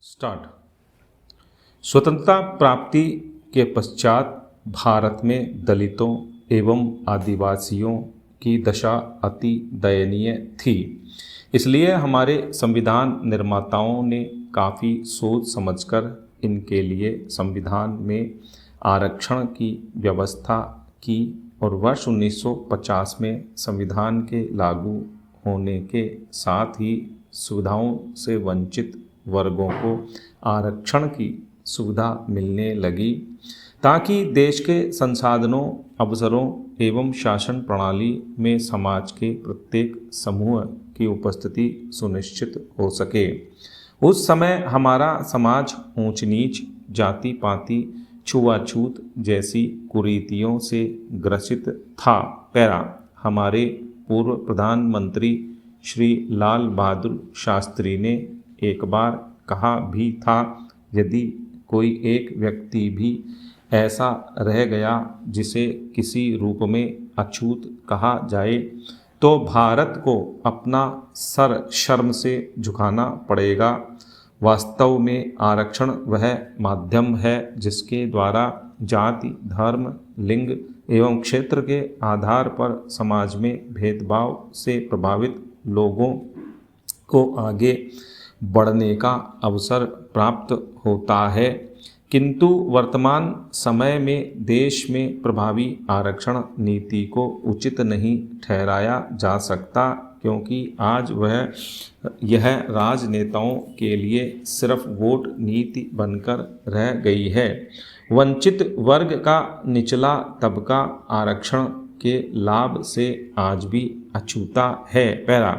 Start. स्वतंत्रता प्राप्ति के पश्चात भारत में दलितों एवं आदिवासियों की दशा अति दयनीय थी। इसलिए हमारे संविधान निर्माताओं ने काफ़ी सोच समझकर इनके लिए संविधान में आरक्षण की व्यवस्था की और वर्ष 1950 में संविधान के लागू होने के साथ ही सुविधाओं से वंचित वर्गों को आरक्षण की सुविधा मिलने लगी ताकि देश के संसाधनों, अवसरों एवं शासन प्रणाली में समाज के प्रत्येक समूह की उपस्थिति सुनिश्चित हो सके। उस समय हमारा समाज ऊंच नीच, जाति पाति, छुआछूत जैसी कुरीतियों से ग्रसित था। पैरा हमारे पूर्व प्रधानमंत्री श्री लाल बहादुर शास्त्री ने एक बार कहा भी था, यदि कोई एक व्यक्ति भी ऐसा रह गया जिसे किसी रूप में अछूत कहा जाए तो भारत को अपना सर शर्म से झुकाना पड़ेगा। वास्तव में आरक्षण वह माध्यम है जिसके द्वारा जाति, धर्म, लिंग एवं क्षेत्र के आधार पर समाज में भेदभाव से प्रभावित लोगों को आगे बढ़ने का अवसर प्राप्त होता है। किंतु वर्तमान समय में देश में प्रभावी आरक्षण नीति को उचित नहीं ठहराया जा सकता, क्योंकि आज यह राजनेताओं के लिए सिर्फ वोट नीति बनकर रह गई है। वंचित वर्ग का निचला तबका आरक्षण के लाभ से आज भी अछूता है। पैरा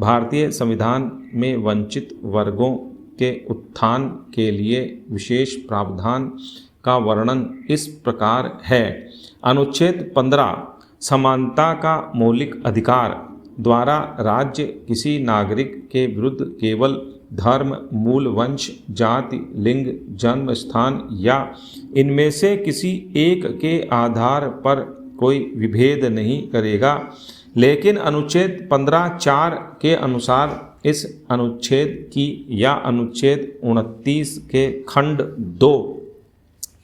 भारतीय संविधान में वंचित वर्गों के उत्थान के लिए विशेष प्रावधान का वर्णन इस प्रकार है। अनुच्छेद 15 समानता का मौलिक अधिकार द्वारा राज्य किसी नागरिक के विरुद्ध केवल धर्म, मूल वंश, जाति, लिंग, जन्म स्थान या इनमें से किसी एक के आधार पर कोई विभेद नहीं करेगा। लेकिन अनुच्छेद 15(4) के अनुसार इस अनुच्छेद की या अनुच्छेद 29 के खंड 2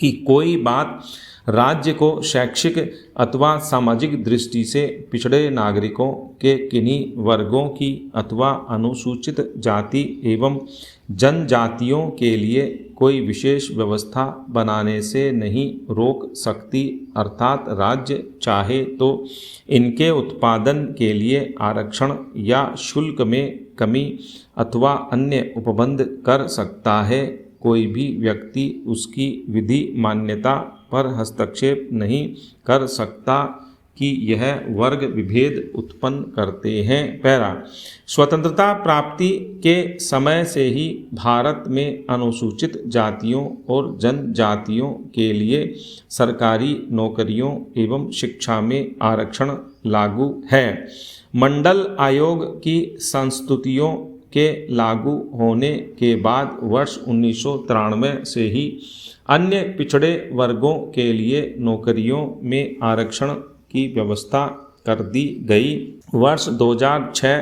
की कोई बात राज्य को शैक्षिक अथवा सामाजिक दृष्टि से पिछड़े नागरिकों के किन्हीं वर्गों की अथवा अनुसूचित जाति एवं जनजातियों के लिए कोई विशेष व्यवस्था बनाने से नहीं रोक सकती। अर्थात राज्य चाहे तो इनके उत्पादन के लिए आरक्षण या शुल्क में कमी अथवा अन्य उपबंध कर सकता है। कोई भी व्यक्ति उसकी विधि मान्यता पर हस्तक्षेप नहीं कर सकता कि यह वर्ग विभेद उत्पन्न करते हैं। पैरा स्वतंत्रता प्राप्ति के समय से ही भारत में अनुसूचित जातियों और जनजातियों के लिए सरकारी नौकरियों एवं शिक्षा में आरक्षण लागू है। मंडल आयोग की संस्तुतियों के लागू होने के बाद वर्ष 1993 से ही अन्य पिछड़े वर्गों के लिए नौकरियों में आरक्षण की व्यवस्था कर दी गई। वर्ष 2006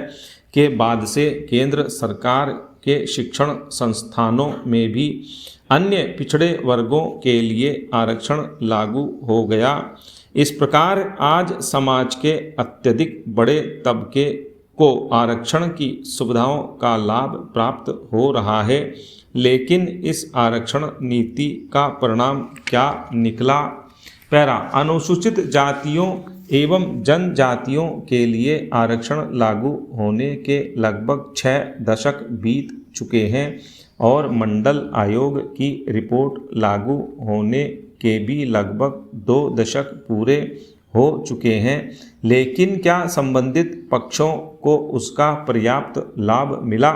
के बाद से केंद्र सरकार के शिक्षण संस्थानों में भी अन्य पिछड़े वर्गों के लिए आरक्षण लागू हो गया। इस प्रकार आज समाज के अत्यधिक बड़े तबके को आरक्षण की सुविधाओं का लाभ प्राप्त हो रहा है। लेकिन इस आरक्षण नीति का परिणाम क्या निकला? पैरा अनुसूचित जातियों एवं जनजातियों के लिए आरक्षण लागू होने के लगभग 6 दशक बीत चुके हैं और मंडल आयोग की रिपोर्ट लागू होने के भी लगभग 2 दशक पूरे हो चुके हैं। लेकिन क्या संबंधित पक्षों को उसका पर्याप्त लाभ मिला?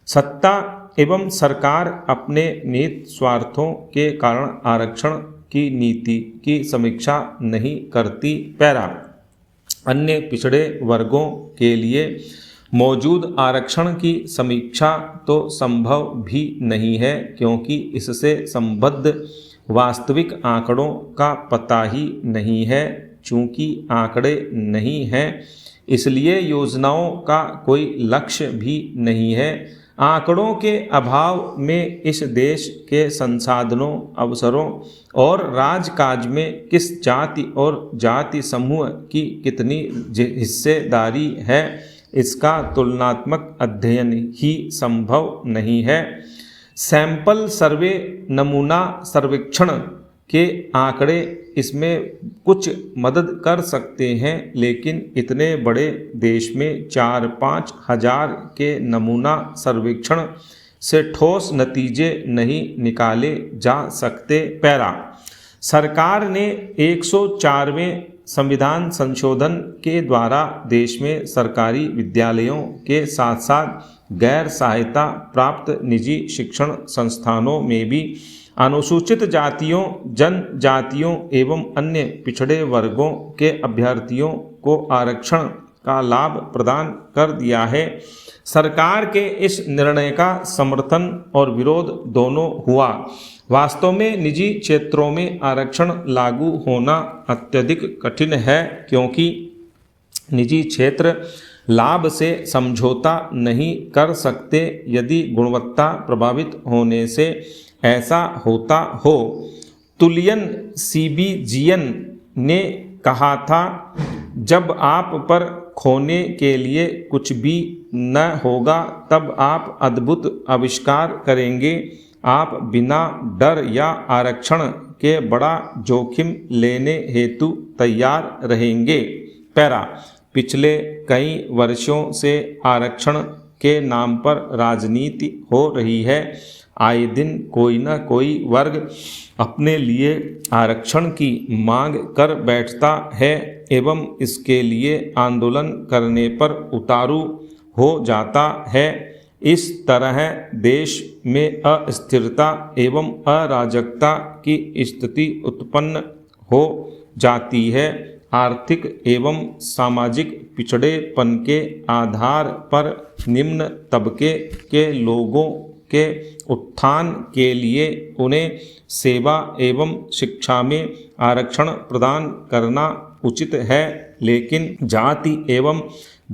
सत्ता एवं सरकार अपने निहित स्वार्थों के कारण आरक्षण की नीति की समीक्षा नहीं करती। पैरा अन्य पिछड़े वर्गों के लिए मौजूद आरक्षण की समीक्षा तो संभव भी नहीं है, क्योंकि इससे संबद्ध वास्तविक आंकड़ों का पता ही नहीं है। चूँकि आंकड़े नहीं हैं, इसलिए योजनाओं का कोई लक्ष्य भी नहीं है। आंकड़ों के अभाव में इस देश के संसाधनों, अवसरों और राजकाज में किस जाति और जाति समूह की कितनी हिस्सेदारी है, इसका तुलनात्मक अध्ययन ही संभव नहीं है। सैंपल सर्वे, नमूना सर्वेक्षण के आंकड़े इसमें कुछ मदद कर सकते हैं, लेकिन इतने बड़े देश में 4-5 हजार के नमूना सर्वेक्षण से ठोस नतीजे नहीं निकाले जा सकते। पैरा सरकार ने 104वें संविधान संशोधन के द्वारा देश में सरकारी विद्यालयों के साथ साथ गैर सहायता प्राप्त निजी शिक्षण संस्थानों में भी अनुसूचित जातियों, जनजातियों एवं अन्य पिछड़े वर्गों के अभ्यर्थियों को आरक्षण का लाभ प्रदान कर दिया है। सरकार के इस निर्णय का समर्थन और विरोध दोनों हुआ। वास्तव में निजी क्षेत्रों में आरक्षण लागू होना अत्यधिक कठिन है, क्योंकि निजी क्षेत्र लाभ से समझौता नहीं कर सकते। यदि गुणवत्ता प्रभावित होने से ऐसा होता हो, तुलियन सीबीजियन ने कहा था, जब आप पर खोने के लिए कुछ भी न होगा तब आप अद्भुत आविष्कार करेंगे। आप बिना डर या आरक्षण के बड़ा जोखिम लेने हेतु तैयार रहेंगे। पैरा पिछले कई वर्षों से आरक्षण के नाम पर राजनीति हो रही है। आए दिन कोई न कोई वर्ग अपने लिए आरक्षण की मांग कर बैठता है एवं इसके लिए आंदोलन करने पर उतारू हो जाता है। इस तरह देश में अस्थिरता एवं अराजकता की स्थिति उत्पन्न हो जाती है। आर्थिक एवं सामाजिक पिछड़ेपन के आधार पर निम्न तबके के लोगों के उत्थान के लिए उन्हें सेवा एवं शिक्षा में आरक्षण प्रदान करना उचित है, लेकिन जाति एवं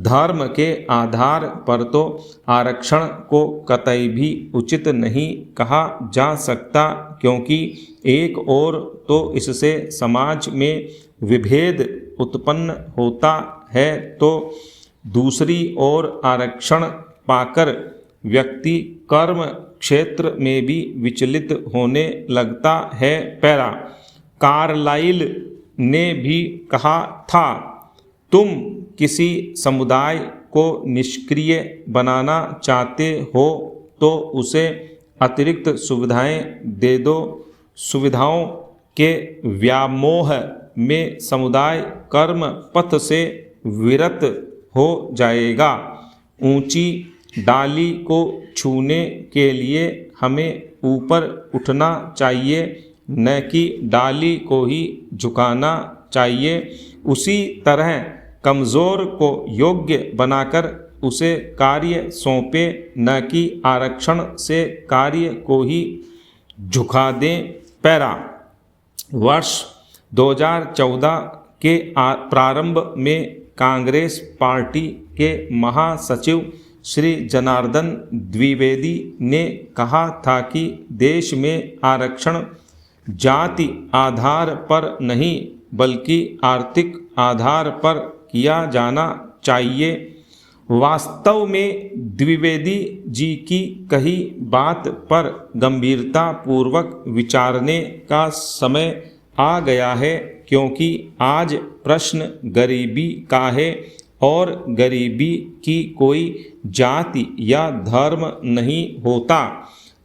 धर्म के आधार पर तो आरक्षण को कतई भी उचित नहीं कहा जा सकता, क्योंकि एक ओर तो इससे समाज में विभेद उत्पन्न होता है, तो दूसरी ओर आरक्षण पाकर व्यक्ति कर्म क्षेत्र में भी विचलित होने लगता है। पैरा कार्लाइल ने भी कहा था, तुम किसी समुदाय को निष्क्रिय बनाना चाहते हो तो उसे अतिरिक्त सुविधाएं दे दो। सुविधाओं के व्यामोह में समुदाय कर्म पथ से विरत हो जाएगा। ऊंची डाली को छूने के लिए हमें ऊपर उठना चाहिए, न कि डाली को ही झुकाना चाहिए। उसी तरह कमज़ोर को योग्य बनाकर उसे कार्य सौंपे, न कि आरक्षण से कार्य को ही झुका दें। पैरा वर्ष 2014 के प्रारंभ में कांग्रेस पार्टी के महासचिव श्री जनार्दन द्विवेदी ने कहा था कि देश में आरक्षण जाति आधार पर नहीं बल्कि आर्थिक आधार पर किया जाना चाहिए। वास्तव में द्विवेदी जी की कही बात पर गंभीरता पूर्वक विचारने का समय आ गया है, क्योंकि आज प्रश्न गरीबी का है और गरीबी की कोई जाति या धर्म नहीं होता।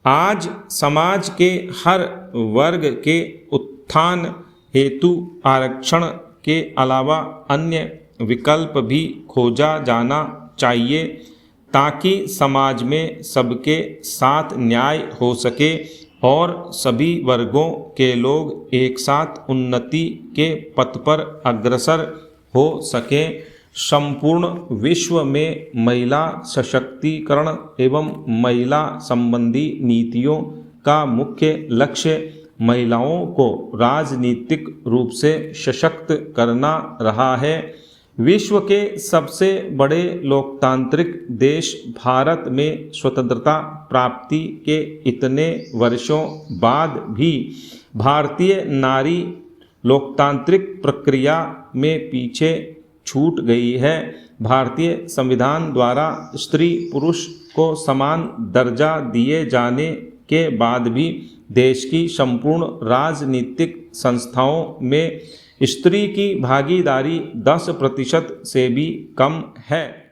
आज समाज के हर वर्ग के उत्थान हेतु आरक्षण के अलावा अन्य विकल्प भी खोजा जाना चाहिए, ताकि समाज में सबके साथ न्याय हो सके और सभी वर्गों के लोग एक साथ उन्नति के पथ पर अग्रसर हो सकें। संपूर्ण विश्व में महिला सशक्तिकरण एवं महिला संबंधी नीतियों का मुख्य लक्ष्य महिलाओं को राजनीतिक रूप से सशक्त करना रहा है। विश्व के सबसे बड़े लोकतांत्रिक देश भारत में स्वतंत्रता प्राप्ति के इतने वर्षों बाद भी भारतीय नारी लोकतांत्रिक प्रक्रिया में पीछे छूट गई है। भारतीय संविधान द्वारा स्त्री पुरुष को समान दर्जा दिए जाने के बाद भी देश की संपूर्ण राजनीतिक संस्थाओं में स्त्री की भागीदारी 10% से भी कम है।